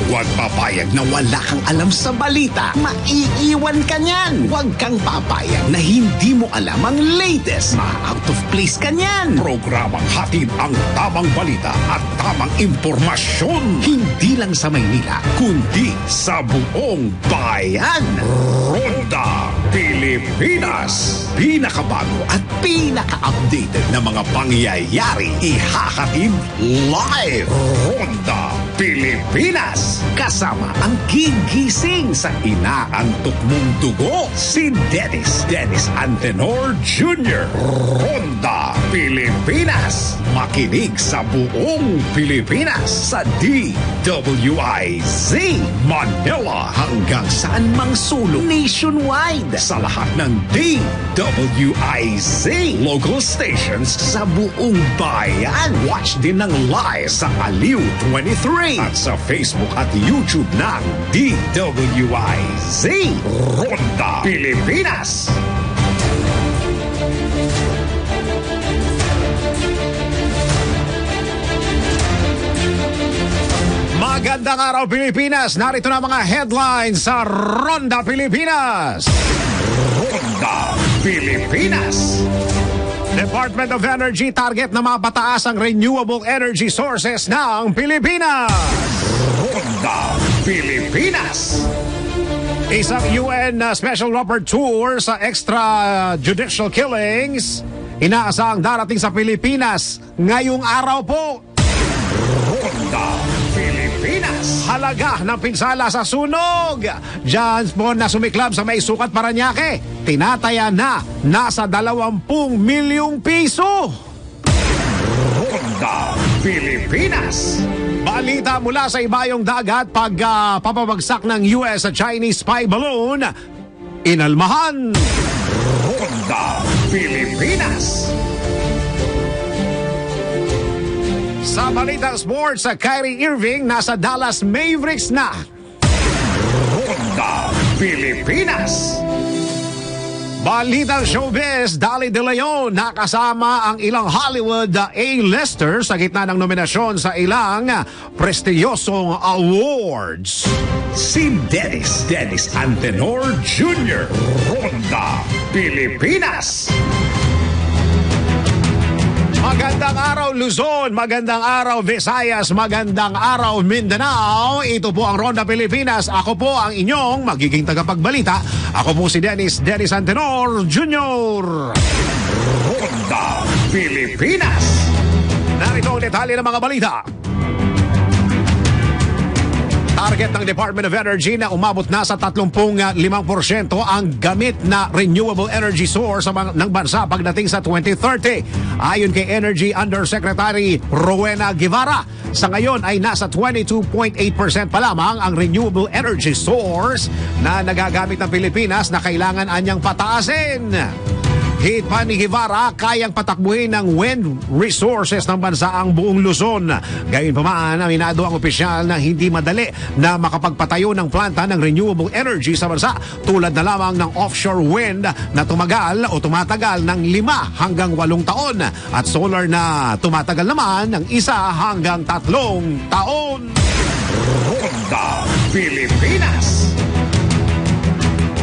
Huwag papayag na wala kang alam sa balita. Maiiwan ka niyan. Huwag kang papayag na hindi mo alam ang latest. Ma-out of place ka niyan. Programang hatid ang tamang balita at tamang impormasyon. Hindi lang sa Maynila, kundi sa buong bayan. Ronda Pilipinas. Pinakabago at pinaka-updated na mga pangyayari ihahatid live. Ronda Pilipinas. Kasama ang gigising sa inaantok mong dugo, si Dennis Antenor Jr. Ronda Pilipinas. Makinig sa buong Pilipinas sa DWIZ Manila hanggang saan mang sulong nationwide sa lahat ng DWIZ local stations sa buong bayan. Watch din ng live sa Aliw 23 at sa Facebook at YouTube ng DWIZ Ronda Pilipinas. Magandang araw Pilipinas! Narito na mga headlines sa Ronda Pilipinas! Ronda Pilipinas! Department of Energy target na mapataas ang renewable energy sources ng Pilipinas! Ronda Pilipinas! Isang UN Special Rapper Tour sa extrajudicial killings. Inaasahang darating sa Pilipinas ngayong araw po. Ronda Pilipinas. Halaga ng pinsala sa sunog. Diyan po na sumiklab sa may sukat Paranaque. Tinataya na nasa 20 milyong piso. Ronda Pilipinas. Balita mula sa ibayong dagat papabagsak ng US sa Chinese spy balloon. Inalmahan. Ronda Pilipinas. Sa balitang sports, Kyrie Irving nasa Dallas Mavericks na. Ronda Pilipinas. Balitang showbiz, Dali De Leon nakasama ang ilang Hollywood A-listers sa gitna ng nominasyon sa ilang prestiyosong awards. Si Dennis Antenor Jr. Ronda Pilipinas. Magandang araw Luzon, magandang araw Visayas, magandang araw Mindanao. Ito po ang Ronda Pilipinas. Ako po ang inyong magiging tagapagbalita. Ako po si Dennis Antenor Jr. Ronda Pilipinas. Narito ang detalye ng mga balita. Target ng Department of Energy na umabot na sa 35% ang gamit na renewable energy source ng bansa pagdating sa 2030. Ayon kay Energy Undersecretary Rowena Guevara, sa ngayon ay nasa 22.8% pa lamang ang renewable energy source na nagagamit ng Pilipinas na kailangan anyang pataasin. Hit pa ni Guevara, kayang patakbuhin ng wind resources ng bansa ang buong Luzon. Gayunpaman, aminado ang opisyal na hindi madali na makapagpatayo ng planta ng renewable energy sa bansa tulad na lamang ng offshore wind na tumatagal ng 5 hanggang 8 taon at solar na tumatagal naman ng 1 hanggang 3 taon. Ronda Pilipinas.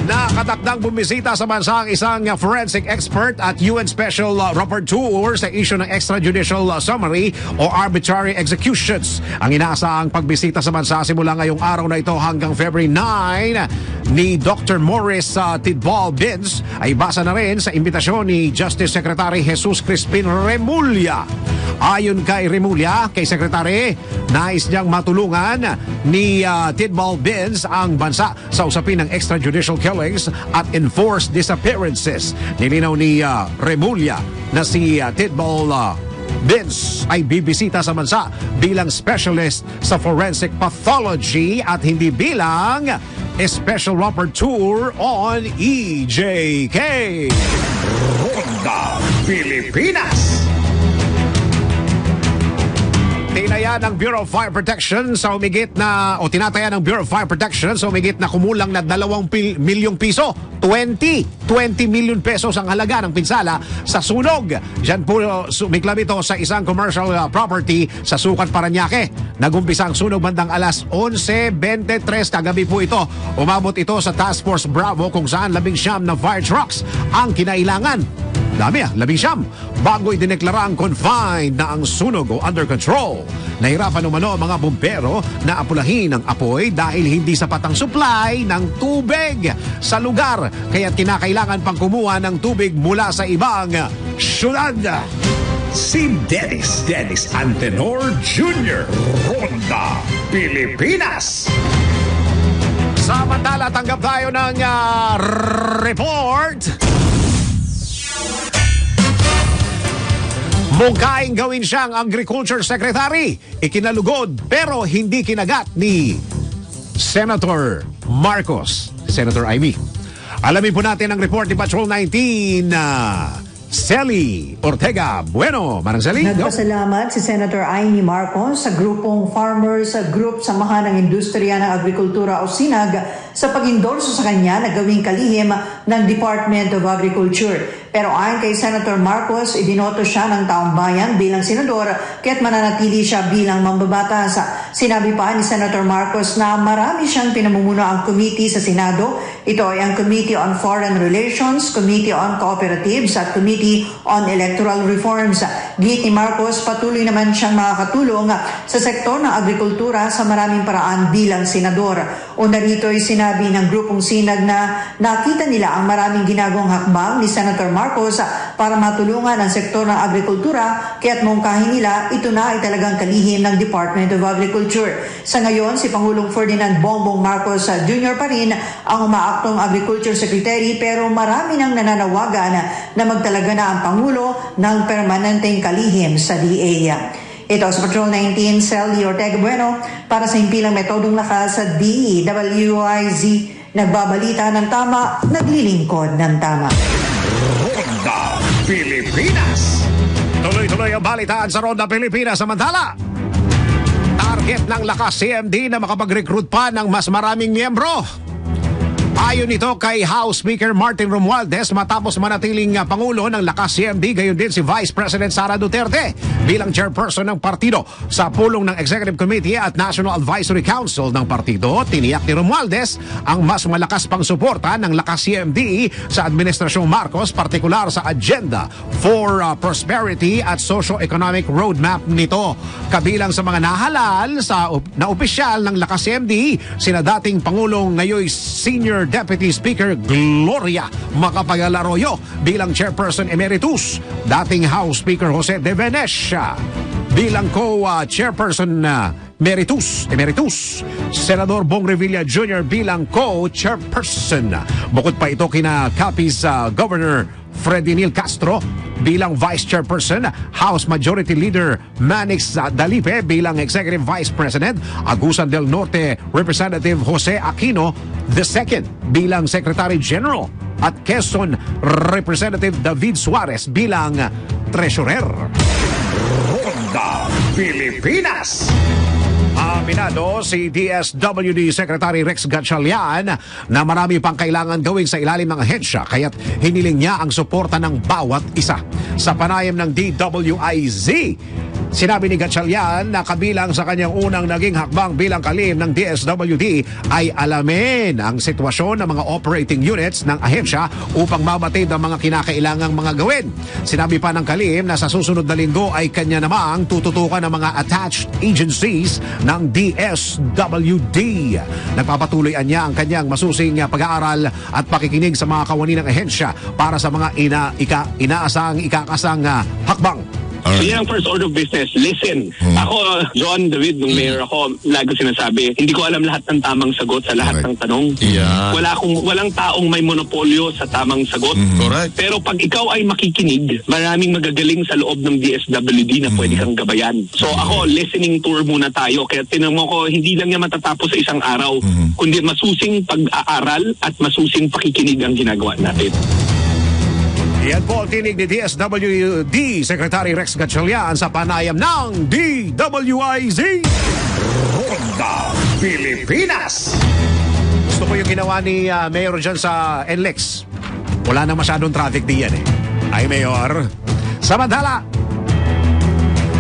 Nakatakdang bumisita sa bansa ang isang forensic expert at UN Special Rapper Tour sa issue ng extrajudicial summary o arbitrary executions. Ang inaasahang pagbisita sa bansa simula ngayong araw na ito hanggang February 9 ni Dr. Morris Tidball Binz ay basa na rin sa imbitasyon ni Justice Secretary Jesus Crispin Remulla. Ayon kay Remulla, kay Secretary, nais niyang matulungan ni Tidball Binz ang bansa sa usapin ng extrajudicial killings at enforced disappearances. Nilinaw ni Remulla na si Tidball Binz ay bibisita sa bansa bilang specialist sa forensic pathology at hindi bilang special rapporteur on EJK. Ronda Pilipinas. Tinaya ng Bureau of Fire Protection sa umigit na, o tinataya ng Bureau of Fire Protection sa umigit na kumulang na 2 milyong piso. 20 million pesos ang halaga ng pinsala sa sunog. Diyan po sumiklab ito sa isang commercial property sa Sukat, Parañaque. Nagumpisa ang sunog bandang alas 11:23 kagabi po ito. Umabot ito sa Task Force Bravo kung saan 19 na fire trucks ang kinailangan. Dami 19. Bago idineklara ang confined na ang sunog o under control. Nahirapan umano ang mga bumbero na apulahin ang apoy dahil hindi sapat ang supply ng tubig sa lugar. Kaya kinakailangan pang kumuha ng tubig mula sa ibang syudad. Si Dennis Antenor Jr. Ronda, Pilipinas. Samantala, tanggap tayo ng report. Mungkaing gawin siyang Agriculture Secretary. Ikinalugod pero hindi kinagat ni Senator Marcos. Senator Amy. Alamin po natin ang report ni Patrol 19 Sally Ortega Bueno. Manang Sally. Nagpasalamat si Senator Amy Marcos sa grupong Farmers Group Samahan ng Industriya ng Agrikultura o SINAG sa pag-endorso sa kanya na gawing kalihim ng Department of Agriculture. Pero ayon kay Senator Marcos, ibinoto siya ng taong bayan bilang senador kaya't mananatili siya bilang mambabatas. Sinabi pa ni Senator Marcos na marami siyang pinamumuno ang committee sa Senado. Ito ay ang Committee on Foreign Relations, Committee on Cooperatives at Committee on Electoral Reforms. Giit ni Marcos, patuloy naman siyang makakatulong sa sektor ng agrikultura sa maraming paraan bilang senador. Una rito ay sinabi ng grupong SINAG na nakita nila ang maraming ginagawang hakbang ni Senator Marcos para matulungan ang sektor ng agrikultura kaya't mungkahin nila ito na ay talagang kalihim ng Department of Agriculture. Sa ngayon, si Pangulong Ferdinand Bongbong Marcos Jr. pa rin ang umaaktong Agriculture Secretary pero marami nang nananawagan na magtalaga na ang Pangulo ng permanenteng kalihim sa DA. Ito sa Patrol 19, Sally Ortega Bueno para sa himpilang metodong lakas sa DWIZ. Nagbabalita ng tama, naglilingkod ng tama. Ronda, Pilipinas. Tuloy-tuloy ang balitaan sa Ronda Pilipinas. Samantala, target ng Lakas CMD na makapag-recruit pa ng mas maraming miyembro. Ayon ito kay House Speaker Martin Romualdez matapos manatiling Pangulo ng Lakas CMD, gayon din si Vice President Sara Duterte bilang chairperson ng partido. Sa pulong ng Executive Committee at National Advisory Council ng partido, tiniyak ni Romualdez ang mas malakas pang suporta ng Lakas CMD sa Administrasyong Marcos, partikular sa Agenda for Prosperity at Socio-Economic Roadmap nito. Kabilang sa mga nahalal na opisyal ng Lakas CMD, sina dating Pangulong ngayon Senior Deputy Speaker Gloria Macapagal-Arroyo bilang Chairperson Emeritus, dating House Speaker Jose De Venesh bilang co-chairperson Emeritus, Senador Bong Revilla Jr. bilang co-chairperson. Bukod pa ito kina Capiz Governor Freddy Neil Castro bilang Vice Chairperson, House Majority Leader Manix Dalipe bilang Executive Vice President, Agusan del Norte Representative Jose Aquino II bilang Secretary General at Quezon Representative David Suarez bilang Treasurer. Ronda, Pilipinas. Aminado si DSWD Secretary Rex Gatchalian na marami pang kailangan gawin sa ilalim ng ahensya kaya't hiniling niya ang suporta ng bawat isa. Sa panayam ng DWIZ, sinabi ni Gatchalian na kabilang sa kanyang unang naging hakbang bilang kalihim ng DSWD ay alamin ang sitwasyon ng mga operating units ng ahensya upang mabatid ang mga kinakailangang mga gawin. Sinabi pa ng kalihim na sa susunod na linggo ay kanya namang tututukan ng mga attached agencies ng DSWD. Nagpapatuloy niya ang kanyang masusing pag-aaral at pakikinig sa mga kawani ng ahensya para sa mga inaasang ikakasang hakbang. So yan ang first order of business, listen. Ako, John David, nung mayor ako, lagi sinasabi, hindi ko alam lahat ng tamang sagot sa lahat ng tanong. Yeah. Walang taong may monopolyo sa tamang sagot. Correct. Pero pag ikaw ay makikinig, maraming magagaling sa loob ng DSWD na pwede kang gabayan. So ako, listening tour muna tayo. Kaya tinan mo ko, hindi lang niya matatapos sa isang araw, kundi masusing pag-aaral at masusing pakikinig ang ginagawa natin. Yan po ang tinig ni DSWD Secretary Rex Gatchalian sa panayam ng DWIZ. Ronda Pilipinas. Gusto ko yung ginawa ni Mayor dyan sa NLEX. Wala na masyadong traffic diyan eh. Ay, Mayor. Samantala,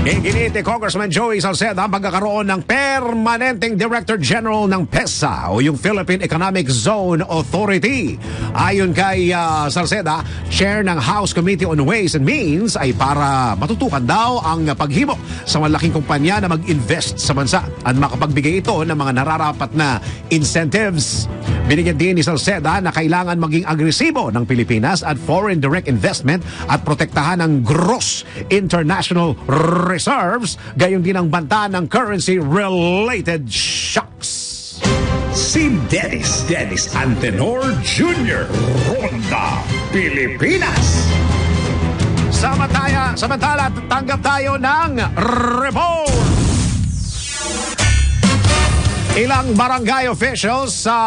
iginit ni Congressman Joey Salceda ang pagkakaroon ng Permanenteng Director General ng PEZA o yung Philippine Economic Zone Authority. Ayon kay Salceda, Chair ng House Committee on Ways and Means ay para matutukan daw ang paghimo sa malaking kumpanya na mag-invest sa bansa at makapagbigay ito ng mga nararapat na incentives. Binigyan din ni Salceda na kailangan maging agresibo ng Pilipinas at foreign direct investment at protektahan ang gross international reserves, gayon din ang banta ng currency-related shocks. Si Dennis Antenor Jr. Ronda Pilipinas. Samantala, tanggap tayo ng report. Ilang barangay officials sa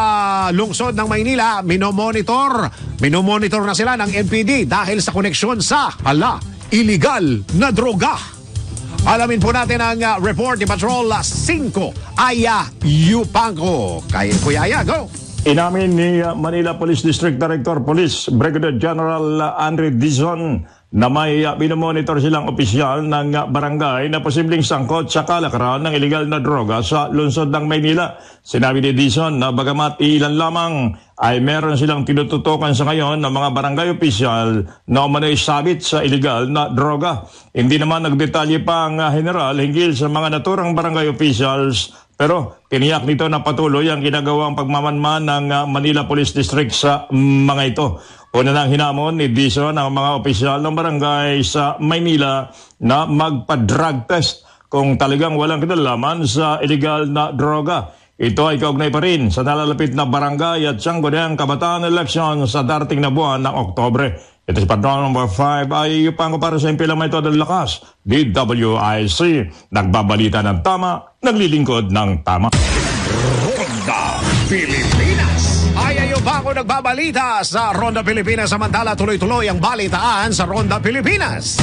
lungsod ng Maynila minomonitor na sila ng NPD dahil sa koneksyon sa illegal na droga. Alamin po natin ang report ni Patrol 5 Aya Yupanco. Kuya Aya, go! Inamin ni Manila Police District Director Police Brigadier General Andre Dizon na may binomonitor silang opisyal ng barangay na posibleng sangkot sa kalakaran ng illegal na droga sa lungsod ng Maynila. Sinabi ni Dizon na bagamat ilan lamang ay meron silang tinututukan sa ngayon ng mga barangay opisyal na umano'y sabit sa illegal na droga. Hindi naman nagdetalye pa ang general hinggil sa mga naturang barangay officials, pero tiniyak nito na patuloy ang ginagawang pagmamanman ng Manila Police District sa mga ito. Una nang hinamon ni Dizon ang mga opisyal ng barangay sa Maynila na magpa-drug test kung talagang walang kinalaman sa illegal na droga. Ito ay kaugnay pa rin sa nalalapit na barangay at sangguniang kabataan election sa darating na buwan ng Oktobre. Ito si Patrol number 5 ay Yupanco para sa impilang may todo ng lakas. DWIC, nagbabalita ng tama, naglilingkod ng tama. Ronda Pilipinas. Yupanco nagbabalita sa Ronda Pilipinas, samantala tuloy-tuloy ang balitaan sa Ronda Pilipinas.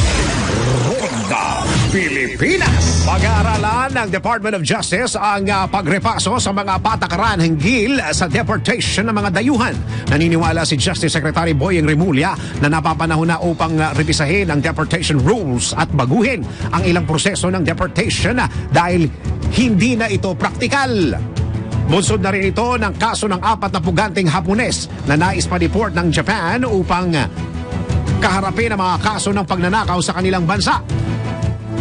Ronda Pilipinas. Pag-aaralan ng Department of Justice ang pagrepaso sa mga patakaran hinggil sa deportation ng mga dayuhan. Naniniwala si Justice Secretary Boyeng Rimulya na napapanahon na upang revisahin ang deportation rules at baguhin ang ilang proseso ng deportation dahil hindi na ito praktikal. Bunsod na rin ito ng kaso ng 4 na puganteng Hapones na nais pa-deport ng Japan upang kaharapin ang mga kaso ng pagnanakaw sa kanilang bansa.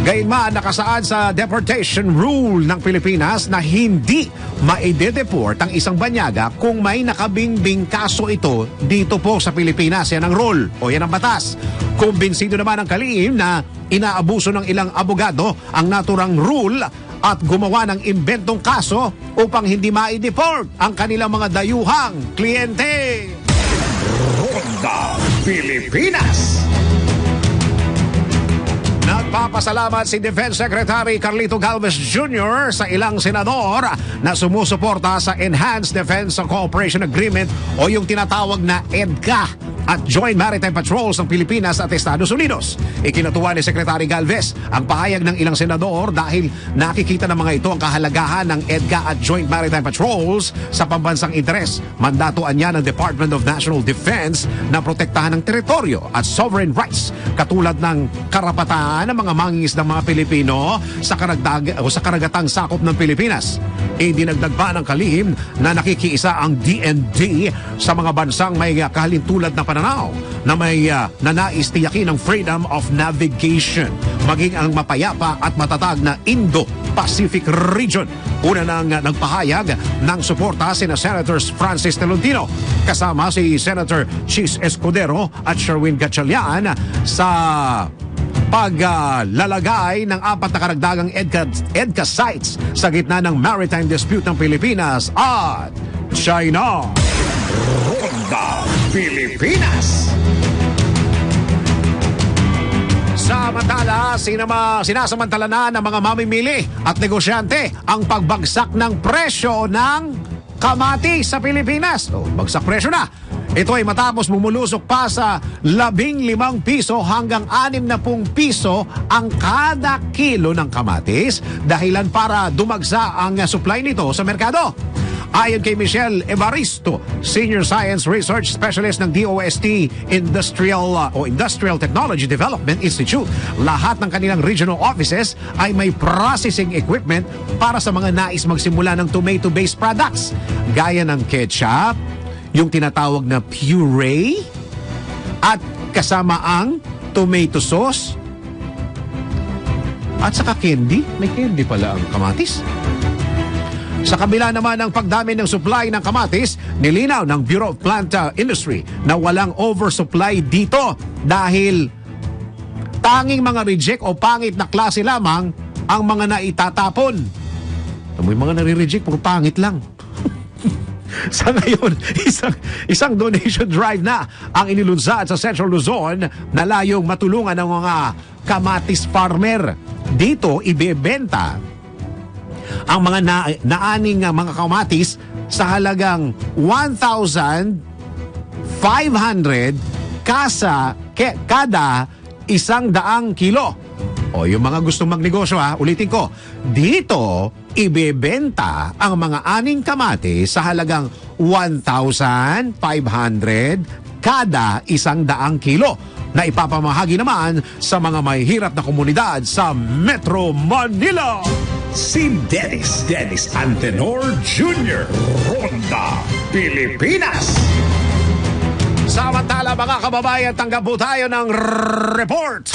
Gayunman, nakasaad sa deportation rule ng Pilipinas na hindi maide-deport ang isang banyaga kung may nakabingbing kaso ito dito po sa Pilipinas. Yan ang rule o yan ang batas. Kumbinsido naman ang kalihim na inaabuso ng ilang abogado ang naturang rule at gumawa ng imbentong kaso upang hindi ma-deport ang kanilang mga dayuhang kliyente. Ronda Pilipinas. Nagpapasalamat si Defense Secretary Carlito Galvez Jr. sa ilang senador na sumusuporta sa Enhanced Defense Cooperation Agreement o yung tinatawag na EDCA at Joint Maritime Patrols ng Pilipinas at Estados Unidos. Ikinatuwa ni Secretary Galvez ang pahayag ng ilang senador dahil nakikita ng mga ito ang kahalagahan ng EDCA at Joint Maritime Patrols sa pambansang interes. Mandatuan niya ng Department of National Defense na protektahan ng teritoryo at sovereign rights katulad ng karapatan ng mga mangingisdang mga Pilipino sa karagatang sakop ng Pilipinas. Idinagdag pa ng kalihim na nakikiisa ang DND sa mga bansang may kahalintulad na pananaw na may nanais tiyakin ng freedom of navigation, maging ang mapayapa at matatag na Indo-Pacific region. Una nang nagpahayag ng suporta sina Senators Francis Tolentino kasama si Senator Chis Escudero at Sherwin Gatchalian sa paglalagay ng 4 na karagdagang EDCA sites sa gitna ng maritime dispute ng Pilipinas at China. Ronda Pilipinas. Samantala, sinasamantala na ng mga mamimili at negosyante ang pagbagsak ng presyo ng kamatis sa Pilipinas. Bagsak presyo na. Ito ay matapos bumulusok pa sa 15 piso hanggang 60 piso ang kada kilo ng kamatis, dahilan para dumagsa ang supply nito sa merkado. Ayon kay Michelle Evaristo, Senior Science Research Specialist ng DOST Industrial Technology Development Institute, lahat ng kanilang regional offices ay may processing equipment para sa mga nais magsimula ng tomato-based products, gaya ng ketchup, yung tinatawag na puree, at kasama ang tomato sauce, at saka candy. May candy pala ang kamatis. Sa kabila naman ng pagdami ng supply ng kamatis, nilinaw ng Bureau of Plant Industry na walang oversupply dito dahil tanging mga reject o pangit na klase lamang ang mga naitatapon. May mga nare-reject, puro pangit lang. Sa ngayon, isang donation drive na ang inilunsad sa Central Luzon na layong matulungan ng mga kamatis farmer. Dito, ibebenta ang mga naaning mga kamatis sa halagang 1,500 kada 100 kilo. O yung mga gustong magnegosyo, ulitin ko, dito ibebenta ang mga aning kamatis sa halagang 1,500 kada 100 kilo na ipapamahagi naman sa mga may hirap na komunidad sa Metro Manila. Si Dennis Antenor Jr. Ronda Pilipinas. Samantala mga kababayan, tanggap po tayo ng report.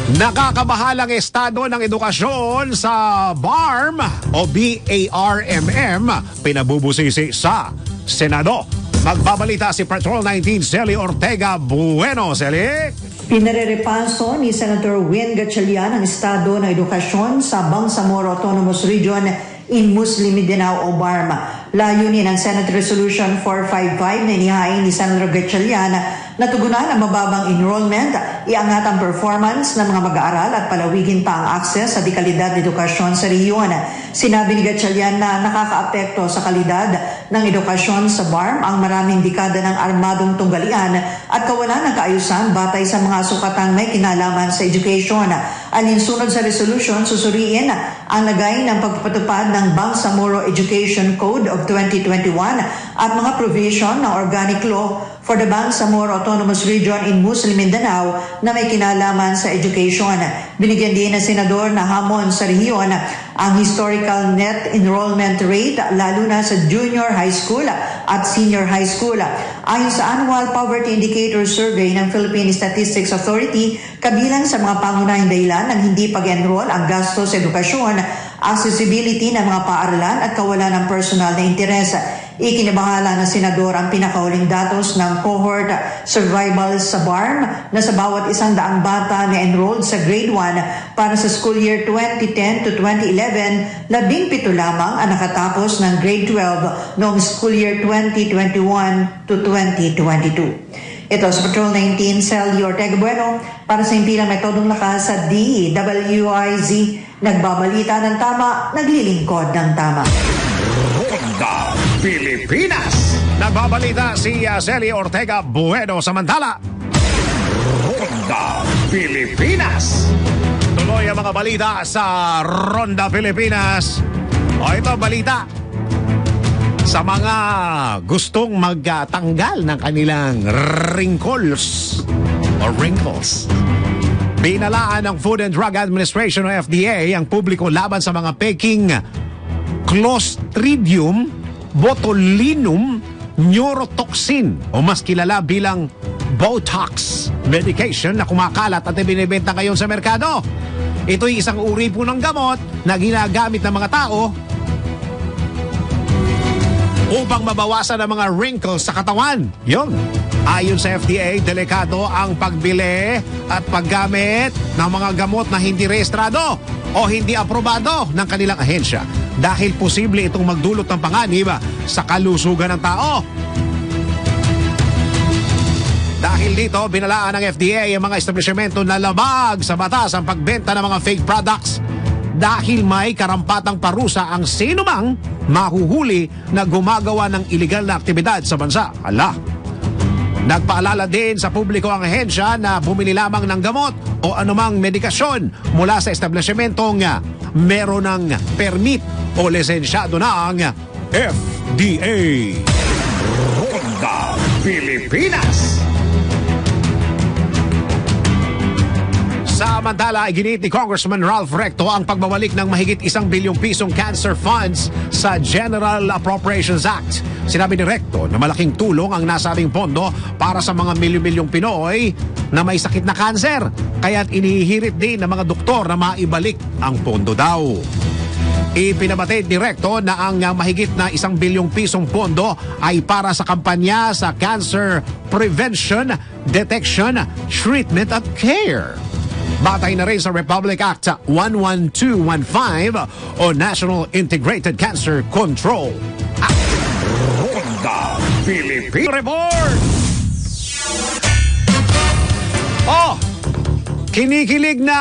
Nakakabahalang estado ng edukasyon sa BARM o BARMM pinabubusisi sa Senado. Magbabalita si Patrol 19 Celi Ortega Bueno. Celi? Pinarerepaso ni Senator Win Gatchalian ang estado ng edukasyon sa Bangsamoro Autonomous Region in Muslim Mindanao o BARM. Layunin ng Senate Resolution 455 na inihain ni Senator Gatchalian na tugunan ang mababang enrollment, iangat ang performance ng mga mag-aaral at palawigin pa ang akses sa dekalidad na edukasyon sa rehiyon. Sinabi ni Gatchalian na nakakaapekto sa kalidad ng edukasyon sa BARM ang maraming dekada ng armadong tunggalian at kawalan ng kaayusan batay sa mga sukatang may kinalaman sa education. Alinsunod sa resolution, susuriin ang lagay ng pagpatupad ng Bangsamoro Education Code of 2021 at mga provision ng Organic Law for the Bangsamoro Autonomous Region in Muslim Mindanao na may kinalaman sa education. Binigyan din ng senador na hamon sa rehiyon ang historical net enrollment rate lalo na sa junior high school at senior high school. Ayon sa Annual Poverty Indicator Survey ng Philippine Statistics Authority, kabilang sa mga pangunahing dahilan ng hindi pag-enroll ang gasto sa edukasyon, accessibility ng mga paaralan at kawalan ng personal na interes. Ikinabahala ng senador ang pinakauling datos ng cohort survival sa BARM na sa bawat 100 bata na enrolled sa grade 1 para sa school year 2010 to 2011, 17 lamang ang nakatapos ng grade 12 noong school year 2021 to 2022. Ito sa Patrol 19, Celi Ortega Bueno para sa Impilang Metodong Lakas sa DWIZ. Nagbabalita ng tama, naglilingkod ng tama. Ronda Pilipinas. Nagbabalita si Celi Ortega Bueno. Samantala, Ronda Pilipinas. tuloy ang mga balita sa Ronda Pilipinas. O ito balita sa mga gustong magtanggal ng kanilang wrinkles. Binalaan ng Food and Drug Administration o FDA ang publiko laban sa mga peking Clostridium botulinum neurotoxin o mas kilala bilang Botox medication na kumakalat at ibinibenta ngayon sa merkado. Ito'y isang uri po ng gamot na ginagamit ng mga tao upang mabawasan ang mga wrinkles sa katawan. Yun. Ayon sa FDA, delikado ang pagbili at paggamit ng mga gamot na hindi rehistrado o hindi aprobado ng kanilang ahensya dahil posible itong magdulot ng panganib sa kalusugan ng tao. Dahil dito, binalaan ng FDA ang mga establishmento na labag sa batas ang pagbenta ng mga fake products. dahil may karampatang parusa ang sinumang mahuhuli na gumagawa ng iligal na aktibidad sa bansa. Nagpaalala din sa publiko ang ahensya na bumili lamang ng gamot o anumang medikasyon mula sa establishmentong meron ng permit o lisensyado ng FDA. Ronda Pilipinas. Samantala, iginit ni Congressman Ralph Recto ang pagbabalik ng mahigit 1 bilyong pisong cancer funds sa General Appropriations Act. Sinabi ni Recto na malaking tulong ang nasabing pondo para sa mga milyon-milyong Pinoy na may sakit na kanser. Kaya't inihihirit din ng mga doktor na maibalik ang pondo daw. Ipinabatid ni Recto na ang mahigit na 1 bilyong pisong pondo ay para sa kampanya sa cancer prevention, detection, treatment at care. Batay na rin sa Republic Act 11215 o National Integrated Cancer Control Act. Ronda Pilipinas. Report! Oh! Kinikilig na!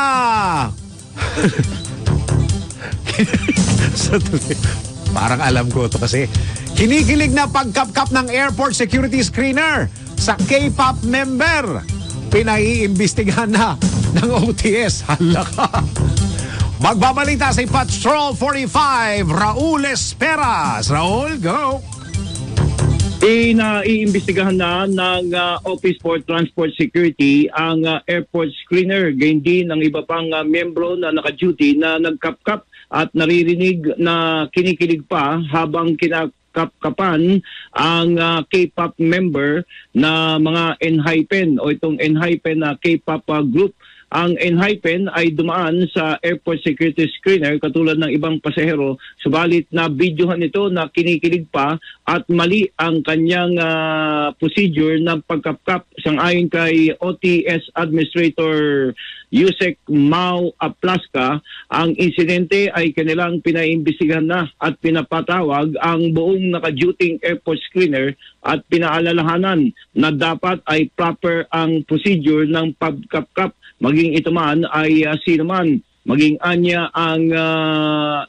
Parang alam ko to kasi. Kinikilig na pagkapkap ng airport security screener sa K-pop member. Pinaiimbestigahan na ng OTS. Halaka. Magbabalita si Patrol 45, Raul Esperas. Raul, go! Naiimbestigahan na ng Office for Transport Security ang airport screener, gayon din ang iba pang miyembro na naka-duty na nagkapkap at naririnig na kinikilig pa habang kinakapkapan ang K-pop member na mga ENHYPEN o itong ENHYPEN na K-pop group. Ang ENHYPEN ay dumaan sa airport security screener katulad ng ibang pasahero, subalit na videohan ito na kinikilig pa at mali ang kanyang procedure ng pagkapkap. Sang-ayon kay OTS Administrator Yusek Mau Aplaska, ang insidente ay kanilang pinaimbestigahan na at pinapatawag ang buong naka-duty airport screener at pinaalalahanan na dapat ay proper ang procedure ng pagkapkap, maging ito man ay sino man, maging anya ang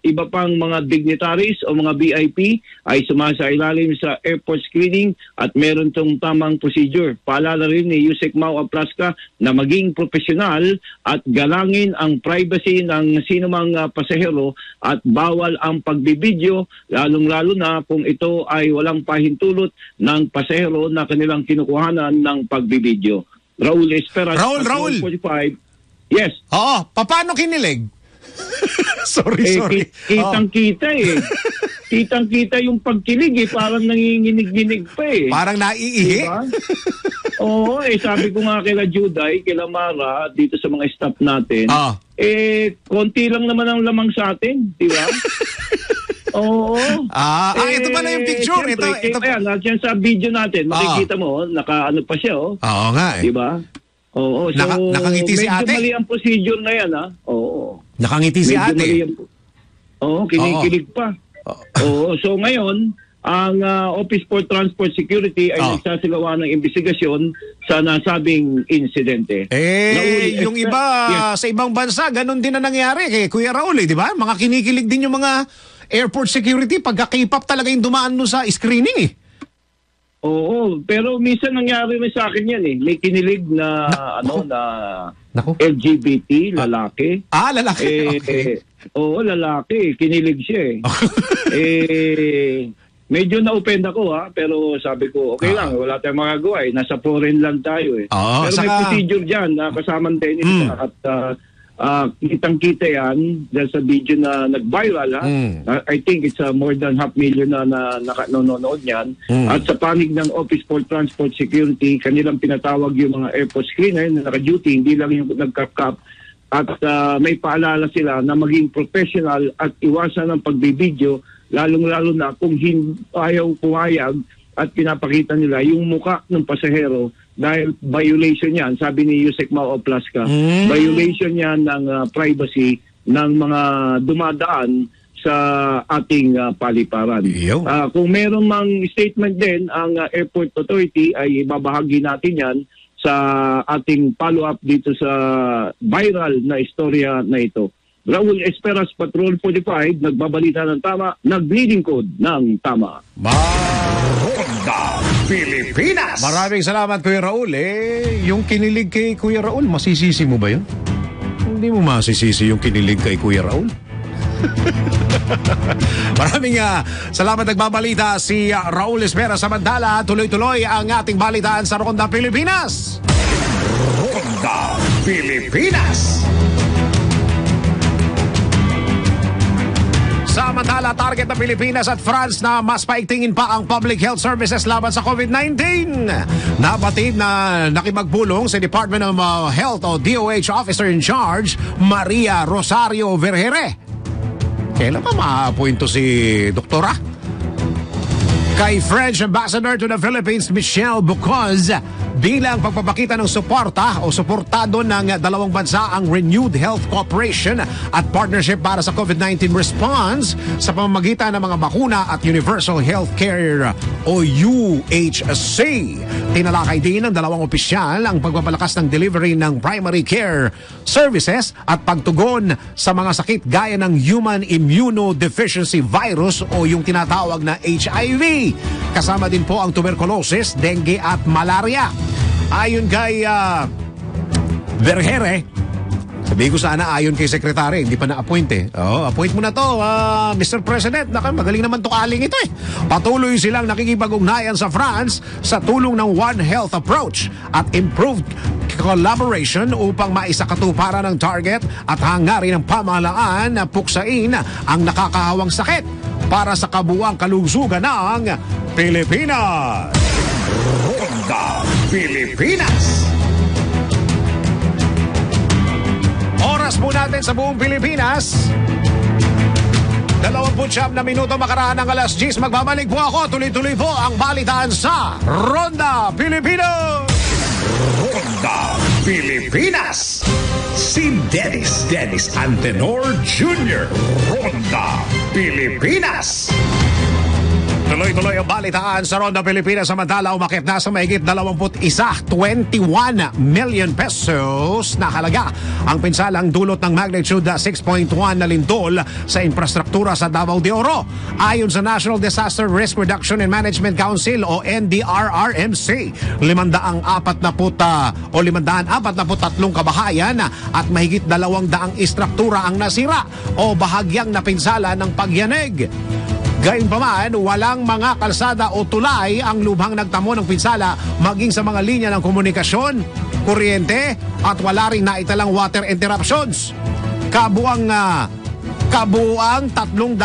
iba pang mga dignitaries o mga VIP ay sumasailalim sa airport screening at meron tong tamang procedure. Paalala rin ni Yusek Mau Aplaska na maging profesional at galangin ang privacy ng sino mang pasahero at bawal ang pagbibideo, lalong-lalo na kung ito ay walang pahintulot ng pasahero na kanilang kinukuhanan ng pagbibideo. Raul Esperas. Raul! 45. Yes. Oo, paano kinilig? sorry. Kitang-kita eh. Kitang-kita yung pagkilig eh. Parang nanginginig-ginig pa eh. Parang naiihi? Diba? Oo, sabi ko nga kila Juday, kila Mara, dito sa mga staff natin, konti lang naman ang lamang sa atin, di ba? Oo. Ito pala yung picture. Siyempre, ito. Ayan, sa video natin, makikita mo, naka-ano pa siya, oh. Oo nga eh. Di ba? Oo. So, nakangiti si ate? medyo mali ang procedure na yan, ha? Oo. Nakangiti si ate? Oo, kinikilig pa. Oo. So, ngayon, ang Office for Transport Security ay nagsasigawa ng investigasyon sa nasabing insidente. Yung iba sa ibang bansa, ganun din na nangyari kay Kuya Raul, di ba? Mga kinikilig din yung mga airport security pagka K-pop talaga yung dumaan no sa screening eh. Oo, pero minsan nangyari rin sa akin yan eh. May kinilig na LGBT, lalaki. Lalaki. Okay. Oo, lalaki. Kinilig siya eh. Medyo na-offend ako pero sabi ko, okay lang, wala tayong magagawa eh. Nasa foreign lang tayo eh. Pero may procedure dyan na kasamang tennis at kitang-kita yan dahil sa video na nag-viral. I think it's more than 500,000 na nanonood yan. At sa panig ng Office for Transport Security, kanilang pinatawag yung mga airport screener na naka-duty, hindi lang yung nagkap-kap. At may paalala sila na maging professional at iwasan ang pagbibideo, lalong-lalo na kung ayaw pumayag at pinapakita nila yung muka ng pasahero dahil violation yan, sabi ni Yusek Mau Aplaska, violation yan ng privacy ng mga dumadaan sa ating paliparan. Kung meron mang statement din ang Airport Authority ay babahagi natin yan sa ating follow-up dito sa viral na istorya na ito. Raul Esperas, Patrol 45, nagbabalita ng tama, naglilingkod ng tama. Ronda Pilipinas. Maraming salamat, Kuya Raul. Yung kinilig kay Kuya Raul, masisisi mo ba yun? Hindi mo masisisi yung kinilig kay Kuya Raul. Maraming salamat. Nagbabalita si Raul Espera. Samantala, tuloy-tuloy ang ating balitaan sa Ronda Pilipinas. Ronda Pilipinas. Samantala, target ng Pilipinas at France na mas paigtingin pa ang public health services laban sa COVID-19. Nabatid na nakipagpulong sa Department of Health o DOH Officer in Charge, Maria Rosario Vergere. Kailan pa ma-appointo si Doktora? Kay French Ambassador to the Philippines, Michelle Bucos, bilang pagpapakita ng suporta o suportado ng dalawang bansa ang renewed health cooperation at partnership para sa COVID-19 response sa pamamagitan ng mga bakuna at Universal Healthcare o UHC. Tinalakay din ng dalawang opisyal ang pagpapalakas ng delivery ng primary care services at pagtugon sa mga sakit gaya ng human immunodeficiency virus o yung tinatawag na HIV. Kasama din po ang tuberculosis, dengue at malaria. Ayon kay Vergere, sabi ko sana ayon kay Sekretary, hindi pa na-appoint appoint mo na to, Mr. President. Magaling naman to aling ito Patuloy silang nakikipag-ugnayan sa France sa tulong ng One Health approach at improved collaboration upang maisakatuparan ng target at hangarin ng pamahalaan na puksain ang nakakahawang sakit para sa kabuuang kalusugan ng Pilipinas. Ronda Pilipinas. Oras po natin sa buong Pilipinas. 29 na minuto makaraan ng alas 10. Magbabalik po ako. Tuloy-tuloy po ang balitaan sa Ronda Pilipinas. Ronda Pilipinas. Si Dennis Antenor Jr. Ronda Pilipinas. Tuloy-tuloy ang balitaan sa Ronda Pilipinas. Samantala, umakyat na sa mahigit 21 million pesos na halaga ang pinsalang dulot ng magnitude 6.1 na lindol sa infrastruktura sa Davao de Oro. Ayon sa National Disaster Risk Reduction and Management Council o NDRRMC, 543 kabahayan at mahigit 200 istruktura ang nasira o bahagyang napinsala ng pagyanig. Gayunpaman, walang mga kalsada o tulay ang lubhang nagtamo ng pinsala maging sa mga linya ng komunikasyon, kuryente at wala rin naitalang water interruptions. Kabuang 340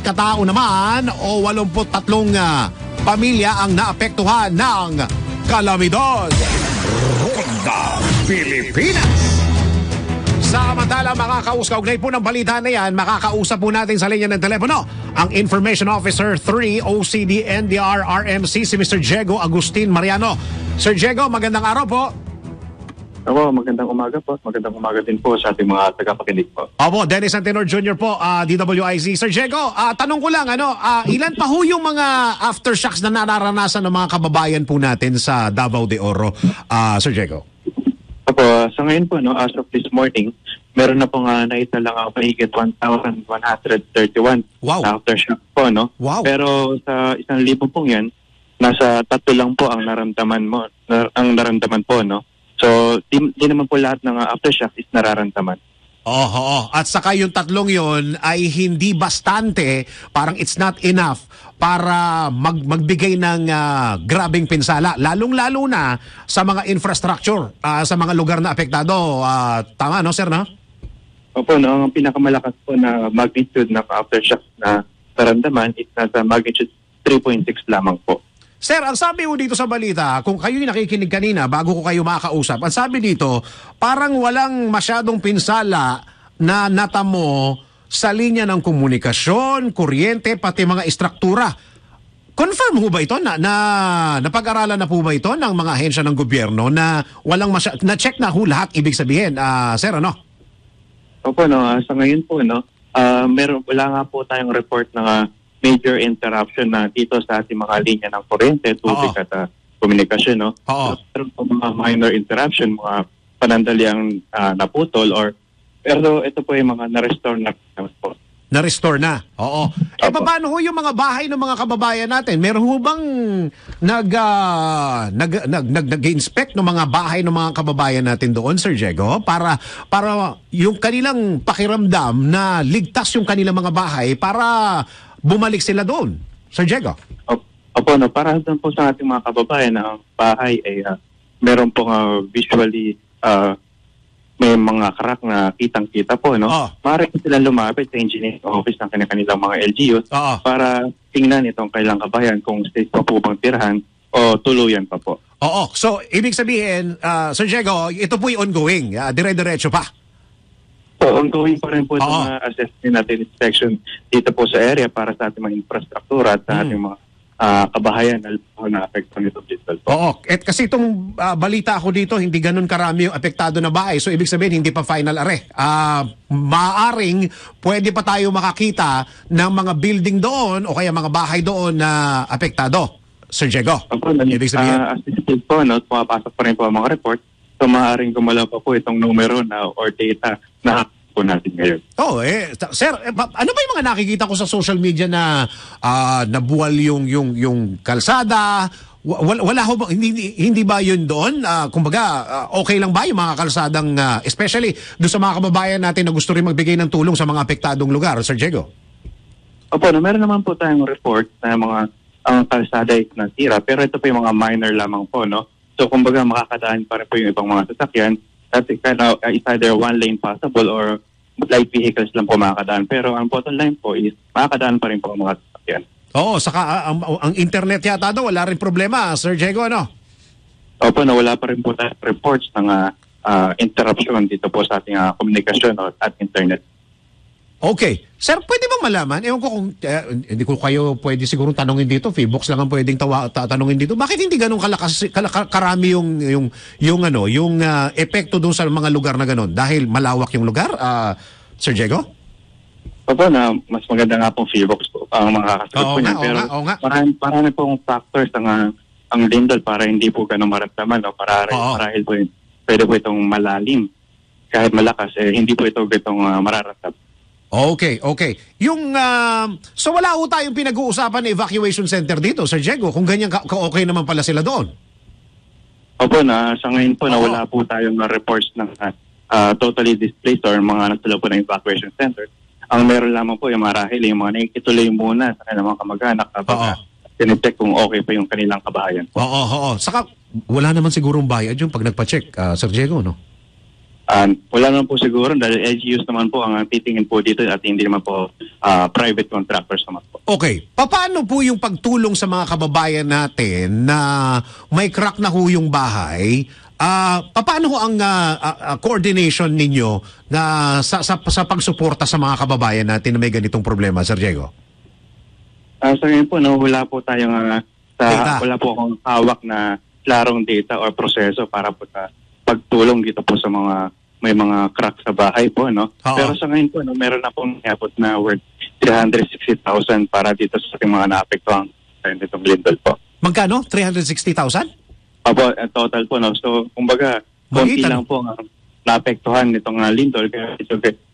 katao naman o 83 pamilya ang naapektuhan ng kalamidad. Ronda Pilipinas. Samantala, makakaugnay po ng balita na yan, makakausap po natin sa linya ng telepono ang Information Officer 3 OCD NDRRMC, si Mr. Diego Agustin Mariano. Sir Diego, magandang araw po. Ako, magandang umaga po. Magandang umaga din po sa ating mga tagapakinig po. Opo, Dennis Antenor Jr. po, DWIZ. Sir Diego, tanong ko lang, ilan pa ho yung mga aftershocks na nararanasan ng mga kababayan po natin sa Davao de Oro, Sir Diego? Opo, sa ngayon po, as of this morning, meron na pong naitalang mahigit 1,131 aftershock po, Wow. Pero sa 1,000 pong yan, nasa 3 lang po ang naramdaman po, So, di naman po lahat ng aftershock is nararamdaman. At saka yung 3 yon ay hindi bastante, parang it's not enough para magbigay ng grabing pinsala, lalong-lalo na sa mga infrastructure, sa mga lugar na apektado. Tama, sir, no? Opo, ang pinakamalakas po na magnitude ng aftershock na naramdaman is nasa magnitude 3.6 lamang po. Sir, ang sabi ko dito sa balita, kung kayo'y nakikinig kanina bago ko kayo makakausap, ang sabi dito, parang walang masyadong pinsala na natamo sa linya ng komunikasyon, kuryente, pati mga istruktura. Confirm ho ba ito na napag-aralan na po ba ito ng mga ahensya ng gobyerno na walang na-check na ho lahat, ibig sabihin, sir, ano? Opo, sa ngayon po, wala nga po tayong report ng major interruption na dito sa ating mga linya ng kuryente, tubig at komunikasyon, Pero po mga minor interruption, mga panandaliang naputol or Pero ito po yung mga na-restore na po. Na-restore na. Oo. Opo. Paano ho yung mga bahay ng mga kababayan natin? Meron ho bang nag-inspect ng mga bahay ng mga kababayan natin doon, Sir Diego? Para yung kanilang pakiramdam na ligtas yung kanilang mga bahay para bumalik sila doon, Sir Diego? Opo, no, para doon po sa ating mga kababayan na ang bahay ay meron po visually may mga crack na kitang-kita po, no? Maaari sila lumapit sa engineering office ng kanilang mga LGUs para tingnan itong kailang kabayan kung safe pa po bang tirahan o tuluyan pa po. Oo. So, ibig sabihin, Sir Diego, ito po'y ongoing. Dire-diretso pa. So, ongoing pa rin po itong assessment natin inspection dito po sa area para sa ating mga infrastruktura at sa ating mga kabahayan na apektuhan nito digital po. Oo. At kasi itong balita ako dito, hindi ganun karami yung apektado na bahay. So, ibig sabihin, hindi pa final arrest. Maaring pwede pa tayo makakita ng mga building doon o kaya mga bahay doon na apektado. Sir Diego, ibig sabihin? Assisted po, no? Pumapasok pa rin po ang mga report. So, maaaring gumalaw pa po itong numero na or data na po natin ngayon. Sir, ano ba yung mga nakikita ko sa social media na nabuwal yung kalsada? Wala ho ba, hindi ba yun doon? Kumbaga, okay lang ba yung mga kalsadang, especially doon sa mga kababayan natin na gusto rin magbigay ng tulong sa mga apektadong lugar, Sir Diego? Opo, meron naman po tayong report na mga ang kalsada ay nasira, pero ito po yung mga minor lamang po, no? So, kumbaga, makakadaan pa rin po yung ibang mga sasakyan. That's it's either one lane possible or light vehicles lang po makakadaan. Pero ang bottom line po is makakadaan pa rin po ang mga sasakyan. Oo, saka ang internet yata daw, wala rin problema, Sir Diego, ano? Opo, wala pa rin po tayo reports ng interruption dito po sa ating komunikasyon at internet. Okay. Sir, pwede bang malaman? Ewan ko kung, hindi ko kayo pwede siguro tanongin dito. Feebox lang ang pwedeng tanongin dito. Bakit hindi ganun karami yung epekto doon sa mga lugar na ganun? Dahil malawak yung lugar, Sir Diego? Opo, mas maganda nga pong Feebox po ang makakasagot po niyan. Pero marami pong factors ang lindol para hindi po ganun maramdaman. No? Marahil po pwede po itong malalim. Kahit malakas, hindi po ito itong mararamdaman. Okay. Yung, so wala ho tayong pinag-uusapan na evacuation center dito, Sir Diego, kung ganyan ka-okay naman pala sila doon. Opo, sa ngayon po, wala po tayong reports ng totally displaced or mga nagtula po ng evacuation center. Ang meron lamang po yung marahil, yung mga nakikituloy muna sa kanilang mga kamag-anak kapag tinicheck kung okay pa yung kanilang kabahayan po. Oo. Saka, wala naman sigurong bayad yung pag nagpa-check, Sir Diego, no? Wala naman po siguro dahil LGUs naman po ang titingin po dito at hindi naman po private contractors naman po. Okay. Paano po yung pagtulong sa mga kababayan natin na may crack na ho yung bahay? Paano ho ang coordination ninyo na sa pagsuporta sa mga kababayan natin na may ganitong problema, Sir Diego? Sa ngayon po, wala po tayong wala po akong hawak na klarong data or proseso para po sa pagtulong dito po sa mga may mga crack sa bahay po, no? Pero sa ngayon po, meron na pong iabot na worth 360,000 para dito sa ating mga naapektuhan nitong lindol po. Magkano? 360,000? Opo, total po, no? So, kumbaga, konti lang po ang naapektuhan nitong lindol. Kaya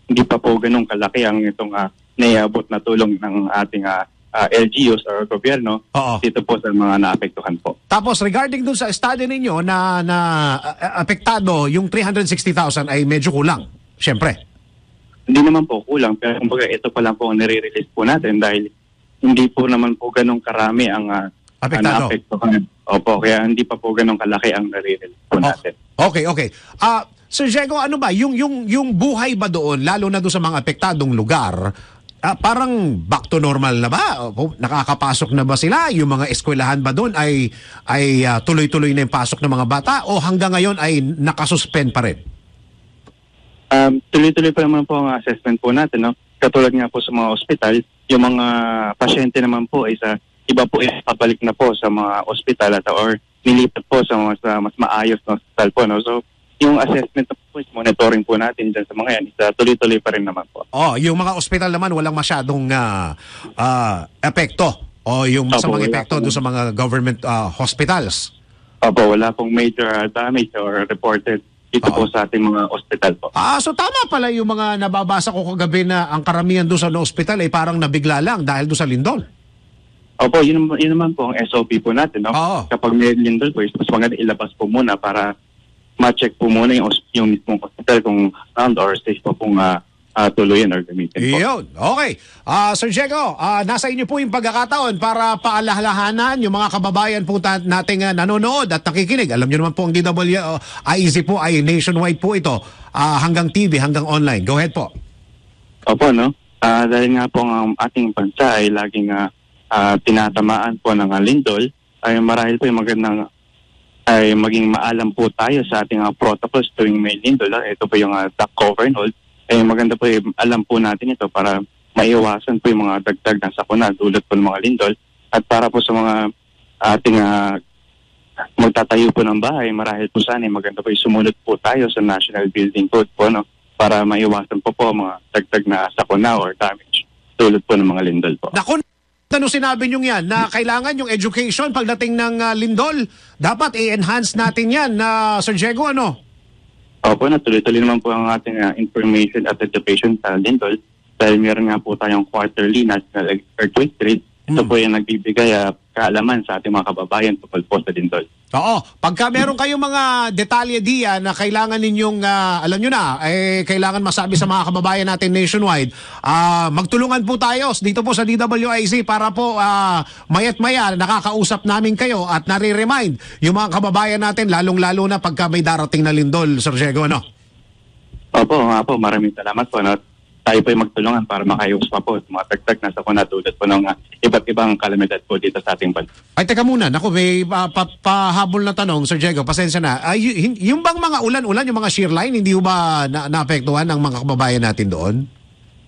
hindi pa po ganun kalaki ang itong naiabot na tulong ng ating LGUs or gobyerno dito po sa mga naapektuhan po. Tapos regarding dun sa study ninyo na apektado, yung 360,000 ay medyo kulang, syempre. Hindi naman po kulang, pero kumbaga ito pa lang po ang nire-release po natin dahil hindi po naman po ganun karami ang naapektuhan. Opo, kaya hindi pa po ganun kalaki ang nire-release po natin. Okay. Sir Diego, ano ba, yung buhay ba doon, lalo na doon sa mga apektadong lugar, parang back to normal na ba? Nakakapasok na ba sila? Yung mga eskwelahan ba doon ay tuloy-tuloy na yung pasok ng mga bata o hanggang ngayon ay nakasuspend pa rin? Tuloy-tuloy pa naman po ang assessment po natin. No? Katulad nga po sa mga ospital, yung mga pasyente naman po ay iba po ay pabalik na po sa mga ospital or nilipat po sa mas maayos na ospital po. No? So, yung assessment po, monitoring po natin dyan sa mga yan, tuloy-tuloy pa rin naman po. Yung mga ospital naman, walang masyadong epekto o yung masamang epekto doon sa mga government hospitals? Opo, wala pong major damage or reported dito po sa ating mga ospital po. So tama pala yung mga nababasa ko kagabi na ang karamihan doon sa ospital ay parang nabigla lang dahil doon sa lindol. Opo, yun naman po ang SOP po natin. No? Kapag may lindol po, mas maganda ilabas po muna para ma-check po muna yung mismong hospital kung sound or safe po pong tuluyan or gamitin po. Yun. Okay. Sir Diego, nasa inyo po yung pagkakataon para paalalahanan yung mga kababayan po nating nanonood at nakikinig. Alam nyo naman po ang DWIZ po ay nationwide po ito. Hanggang TV, hanggang online. Go ahead po. Opo, no? Dahil nga po ang ating bansa ay laging tinatamaan po ng lindol, ay marahil po yung magandang ay maging maalam po tayo sa ating protocols tuwing may lindol. Ito po yung duck cover and hold. Maganda po alam po natin ito para maiwasan po yung mga dagdag na sakuna dulot po ng mga lindol. At para po sa mga ating magtatayo po ng bahay, marahil po sana maganda po sumunod po tayo sa National Building Code po, no, para maiwasan po mga dagdag na sakuna or damage dulot po ng mga lindol po. Ano sinabi nyo yan na kailangan yung education pagdating ng lindol? Dapat i-enhance natin yan na Sir Diego, ano? Opo, tuloy-tuloy naman po ang ating information at education sa lindol dahil meron nga po tayong quarterly national earthquake rate. Ito po yung nagbibigay kaalaman sa ating mga kababayan tungkol po sa lindol. Oo. Pagka meron kayong mga detalye diyan na kailangan ninyong, alam nyo na, kailangan masabi sa mga kababayan natin nationwide, magtulungan po tayo dito po sa DWIZ para po mayat-maya nakakausap namin kayo at nare-remind yung mga kababayan natin, lalong-lalo na pagka may darating na lindol, Sir Diego, ano? Opo, maraming salamat po. No? Tayo po ay magtulungan para makayos pa po sa mga tagtag na sakuna tulad po ng iba't ibang kalamidad po dito sa ating bansa. Ay, teka muna. Naku, may pahabol na tanong, Sir Diego. Pasensya na. Yung bang mga ulan-ulan, yung mga shear line, hindi ba naapektuhan ng mga kababayan natin doon?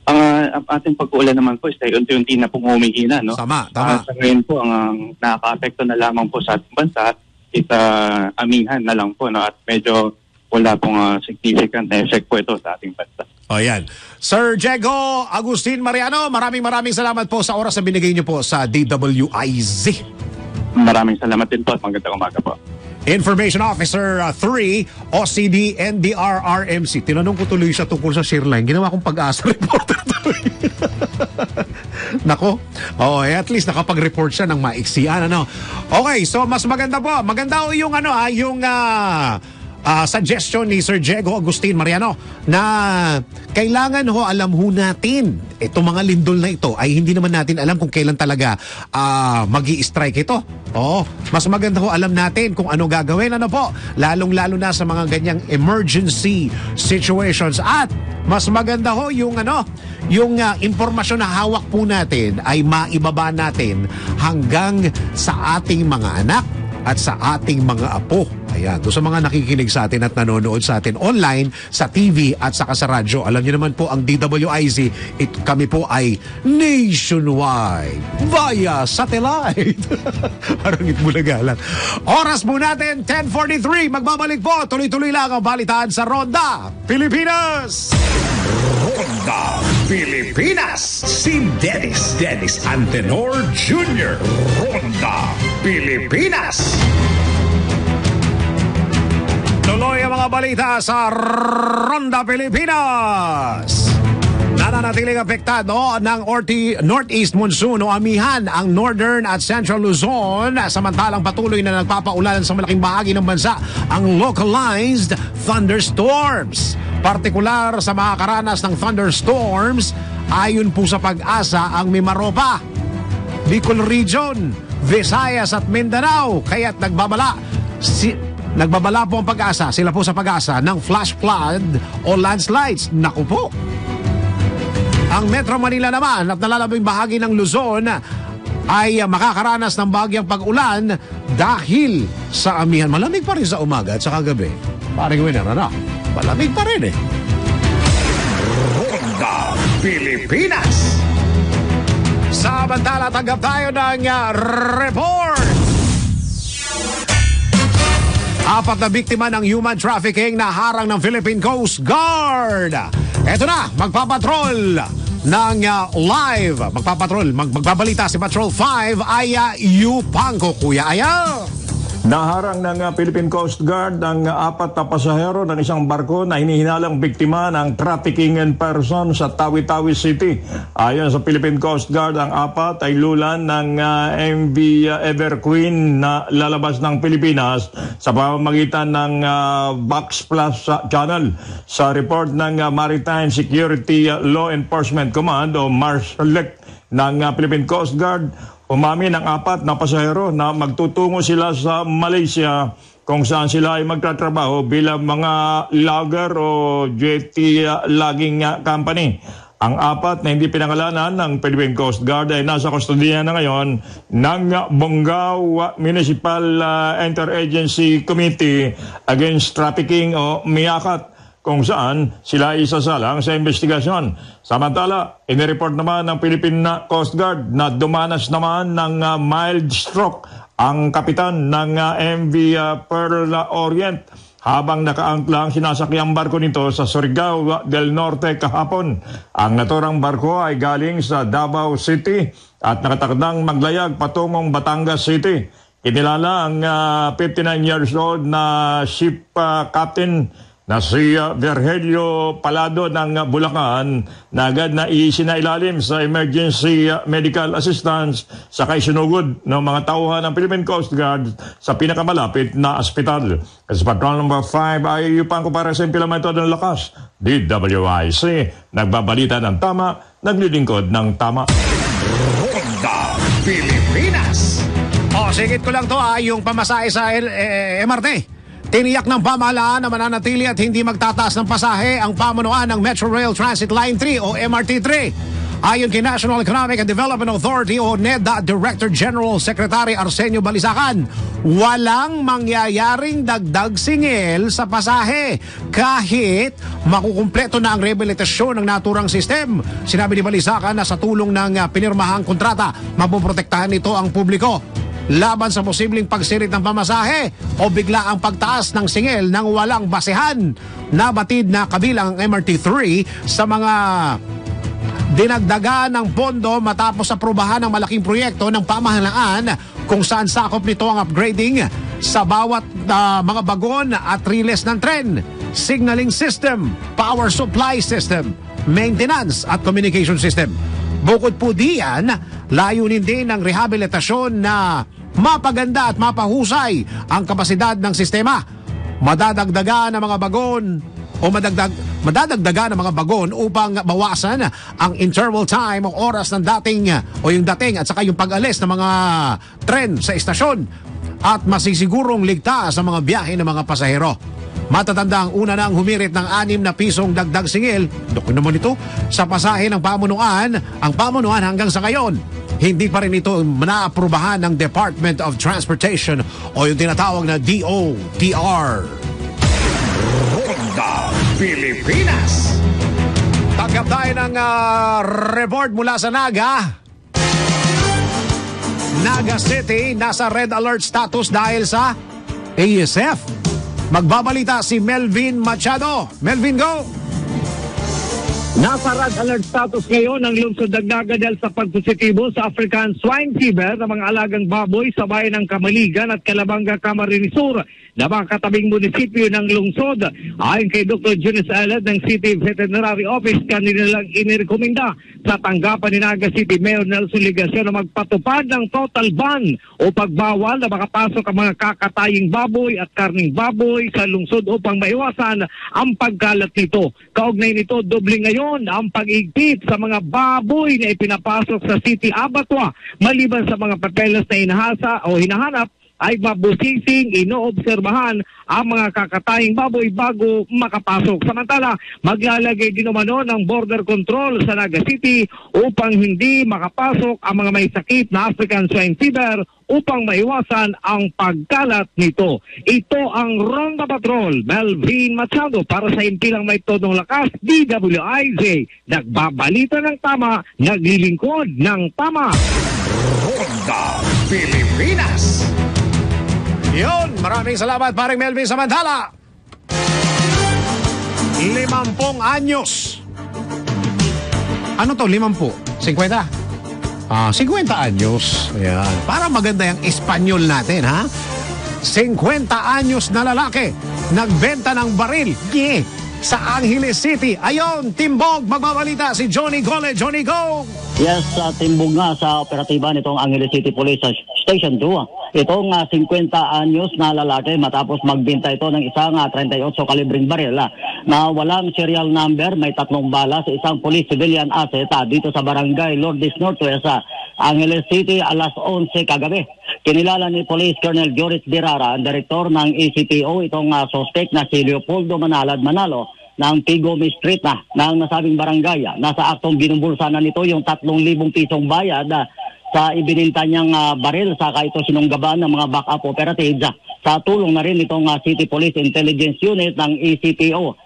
Ang ating pag-uulan naman po ay unti-unti na pong humihina. No? Tama. Sa ngayon po, ang nakaka-apekto na lamang po sa ating bansa is amihan na lang po. No? At medyo wala pong significant effect po ito sa ating bansa. O yan. Sir Diego Agustin Mariano, maraming salamat po sa oras na binigay niyo po sa DWIZ. Maraming salamat din po at magandang umaga po. Information Officer 3, OCD, NDR, RMC. Tinanong ko tuloy siya tungkol sa shear line. Ginawa kong pag-asa reporter tuloy. Nako. At least nakapag-report siya ng maiksian. Ano? Okay, so mas maganda po. Maganda o yung suggestion ni Sir Diego Agustin Mariano na kailangan alam natin itong mga lindol na ito ay hindi naman natin alam kung kailan talaga magi-strike ito. Mas maganda alam natin kung ano gagawin, ano po, lalong-lalo na sa mga ganyang emergency situations. At mas maganda yung impormasyon na hawak po natin ay maibaba natin hanggang sa ating mga anak at sa ating mga apo. Ayan, doon sa mga nakikinig sa atin at nanonood sa atin online, sa TV at saka sa radyo. Alam niyo naman po ang DWIZ, kami po ay nationwide via satellite. Parang itbulaga lang. Oras po natin, 10:43. Magbabalik po. Tuloy-tuloy lang ang balitaan sa Ronda Pilipinas. Ronda Pilipinas. Si Dennis Antenor Jr. Ronda Pilipinas. Tuloy ang mga balita sa Ronda Pilipinas. Nananatiling apektado ng northeast monsoon o amihan ang northern at central Luzon, samantalang patuloy na nagpapaulan sa malaking bahagi ng bansa ang localized thunderstorms. Partikular sa makakaranas ng thunderstorms, ayon po sa Pag-asa ang Mimaropa, Bicol Region, Visayas at Mindanao. Kaya't nagbabala po ang Pag-asa, sila po sa Pag-asa, ng flash flood o landslides. Naku po. Ang Metro Manila naman at nalalabing bahagi ng Luzon ay makakaranas ng bahagyang pag-ulan dahil sa amihan. Malamig pa rin sa umaga at sa kagabi. Paring winner, malamig pa rin Ronda Pilipinas. Samantala, tanggap tayo ng report. 4 na biktima ng human trafficking na harang ng Philippine Coast Guard. Eto na, magpapatrol ng live. Magbabalita si Patrol 5, Aya Yupanco. Kuya Aya. Naharang ng Philippine Coast Guard ang 4 na pasahero ng isang barko na hinihinalang biktima ng trafficking in person sa Tawi-Tawi City. Ayon sa Philippine Coast Guard, ang 4 ay lulan ng MV Ever Queen na lalabas ng Pilipinas sa pamamagitan ng Box Plus Channel. Sa report ng Maritime Security Law Enforcement Command o MARSLEC ng Philippine Coast Guard, umamin ang 4 na pasahero na magtutungo sila sa Malaysia kung saan sila ay magtatrabaho bilang mga logger o jetty logging company. Ang 4 na hindi pinangalanan ng Philippine Coast Guard ay nasa kustodiya na ngayon ng Bonggao Municipal Interagency Committee Against Trafficking o MIACAT, kung saan sila isasalang sa investigasyon. Samantala, inireport naman ng Philippine Coast Guard na dumanas naman ng mild stroke ang kapitan ng MV Pearl Orient habang nakaangklang sinasakyang barko nito sa Surigao del Norte kahapon. Ang naturang barko ay galing sa Davao City at nakatakdang maglayag patungong Batangas City. Kinilala ang 59 years old na ship captain na si Virgilio Palado ng Bulacan na agad na isinailalim sa emergency medical assistance sa kaisunugod ng mga tauhan ng Philippine Coast Guard sa pinakamalapit na ospital. Kasi Patrol number 5 ay upang ko para sa implemento ng lakas. DWIC, nagbabalita ng tama, naglilingkod ng tama. Ronda Pilipinas. Singit ko lang to yung pamasahe sa MRT. Tiniyak ng pamahalaan na mananatili at hindi magtataas ng pasahe ang pamunuan ng Metro Rail Transit Line 3 o MRT3. Ayon kay National Economic and Development Authority o NEDA Director General Secretary Arsenio Balisacan, walang mangyayaring dagdag singil sa pasahe kahit makukumpleto na ang rehabilitasyon ng naturang sistem. Sinabi ni Balisacan na sa tulong ng pinirmahang kontrata, mapoprotektahan nito ang publiko laban sa posibleng pagsirit ng pamasahe o bigla ang pagtaas ng singil ng walang basehan. Nabatid na kabilang ang MRT3 sa mga dinagdagan ng pondo matapos aprubahan ng malaking proyekto ng pamahalaan kung saan sakop nito ang upgrading sa bawat mga bagon at riles ng tren, signaling system, power supply system, maintenance at communication system. Bukod po diyan, layunin din ng rehabilitasyon na mapaganda at mapahusay ang kapasidad ng sistema. Madadagdagan ng mga bagon o madadagdagan ng mga bagon upang bawasan ang interval time o oras ng dating at saka yung pag-alis ng mga tren sa istasyon at masisigurong ligtas sa mga biyahe ng mga pasahero. Matatanda ang una nang humirit ng 6 na pisong dagdag singil, doko naman ito, sa pasahe ng pamunuan, ang pamunuan hanggang sa ngayon. Hindi pa rin ito naaprubahan ng Department of Transportation o yung tinatawag na DOTR. Ronda Pilipinas. Tanggap tayo ng report mula sa Naga. Naga City, nasa red alert status dahil sa ASF. Magbabalita si Melvin Machado. Melvin, go! Nasa red alert status ngayon ang lungsod ng Naga dahil sa pagpositibo sa African Swine Fever ng mga alagang baboy sa bayan ng Kamaligan at Calabanga, Camarines Sur na mga katabing munisipyo ng lungsod. Ayon kay Dr. Junice Aled ng City Veterinary Office, kanina lang inirekomenda sa tanggapan ni Naga City Mayor Nelson Ligacion na magpatupad ng total ban o pagbawal na makapasok ang mga kakataying baboy at karning baboy sa lungsod upang maiwasan ang pagkalat nito. Kaugnay nito, doble ngayon ang pag-igpit sa mga baboy na ipinapasok sa City Abattoir maliban sa mga papeles na inahasa o hinahanap ay mabusising inoobserbahan ang mga kakataying baboy bago makapasok. Samantala, maglalagay din umano ng border control sa Naga City upang hindi makapasok ang mga may sakit na African Swine Fever upang maiwasan ang pagkalat nito. Ito ang Ronda Patrol, Melvin Machado para sa impilang may todong lakas, DWIZ. Nagbabalita ng tama, naglilingkod ng tama. Ronda Pilipinas. Yun, maraming salamat paring Melvin Samantala. 50 anyos. Ano to, 50? 50? 50 anyos. Ayan. Para maganda yung Espanyol natin, ha? 50 anyos na lalaki nagbenta ng baril sa Angeles City. Ayon, Timbog, magbabalita si Johnny Gole. Johnny, go! Yes, timbog nga sa operatiba nitong Angeles City Police Station 2. Itong 50 anyos na lalaki matapos magbenta ito ng isang 38 kalibring baril na walang serial number, may 3 bala sa isang police civilian asset dito sa barangay Lourdes Northwest, Angeles City, alas 11 kagabi. Kinilala ni Police Colonel Joris Dirara, ang direktor ng ACPO, itong suspect na si Leopoldo Manalad Manalo ng Tigome Street ng nasabing barangay. Nasa aktong binumbulsa na nito yung 3,000 pisong bayad sa ibininta niyang baril, saka ito sinunggaban ng mga backup operatives sa tulong na rin itong City Police Intelligence Unit ng ACPO.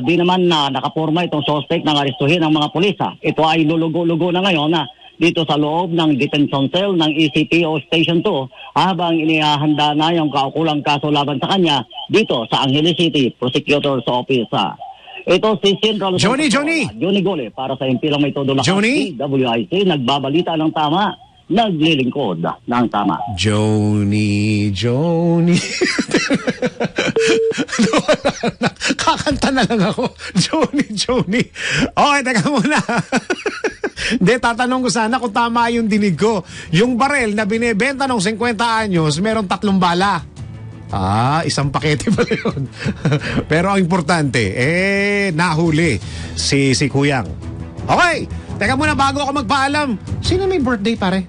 Di naman nakaporma itong suspect ng arestuhin ng mga pulis. Ito ay lulugo-lugo na ngayon dito sa loob ng detention cell ng ECPO Station 2 habang inihahanda na yung kaukulang kaso laban sa kanya dito sa Angeles City Prosecutor's Office. Ito si Central Johnny Gole para sa impilang may todo lakas. Johnny? WIC, nagbabalita ng tama, naglilingkod ng tama. Johnny. Kakanta na lang ako. Johnny. Okay, teka muna. Hindi, tatanong ko sana kung tama yung dinig ko. Yung baril na binibenta ng 50 anyos, meron 3 bala. Isang pakete pala yun. Pero ang importante, nahuli si Kuyang. Okay, teka muna bago ako magpaalam. Sino may birthday, pare?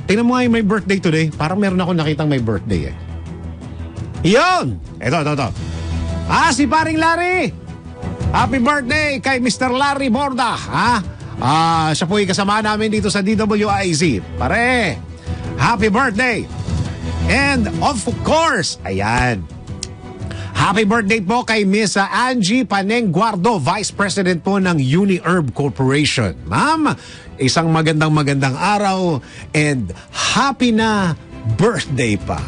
Tingnan mo nga yung may birthday today. Parang meron ako nakitang may birthday Yun! Ito. Si paring Larry! Happy birthday kay Mr. Larry Borda. Siya po yung kasama namin dito sa DWIZ. Pare, happy birthday! And of course, ayan, happy birthday po kay Miss Angie Paneng Guardo, Vice President po ng UniHerb Corporation. Ma'am, isang magandang araw and happy na birthday pa.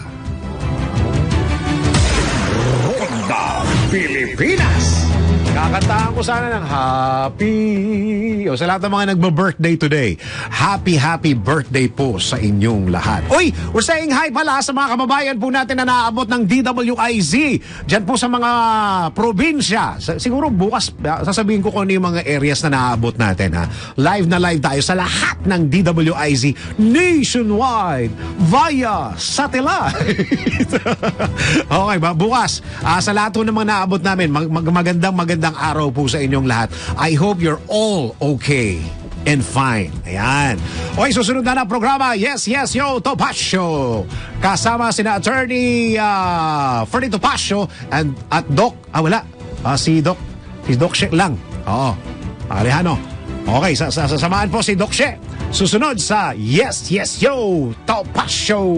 Ronda Pilipinas. Kakantahan ko sana ng happy. Sa lahat ng mga nagba-birthday today, happy birthday po sa inyong lahat. Uy, we're saying hi pala sa mga kababayan po natin na naaabot ng DWIZ. Diyan po sa mga probinsya. Siguro bukas sasabihin ko kung ano yung mga areas na naaabot natin. Live na live tayo sa lahat ng DWIZ nationwide via satellite. Okay ba? Bukas, sa lahat po ng mga naaabot namin, magandang araw po sa inyong lahat. I hope you're all okay and fine. Ayan. Okay, susunod na programa. Yes, yo, Topacio. Kasama sina Attorney Ferdy Topacio at Doc. Wala. Si Doc She lang. Oo. Alejano. Okay, sasamahan po si Doc She. Susunod sa Yes, yo, Topacio.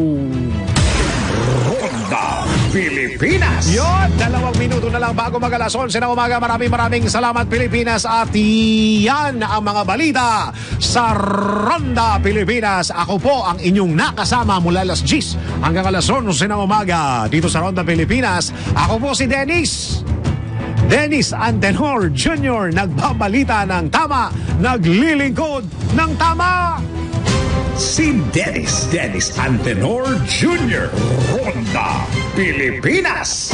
Ronda Pilipinas. Yun, 2 minuto na lang bago mag-alas 11 na umaga. Maraming salamat, Pilipinas. At yan ang mga balita sa Ronda Pilipinas. Ako po ang inyong nakasama mula alas 10 hanggang alas 11 ng umaga dito sa Ronda Pilipinas. Ako po si Dennis Antenor Jr. Nagbabalita ng tama, naglilingkod ng tama. Si Dennis Antenor Jr. Ronda Pilipinas.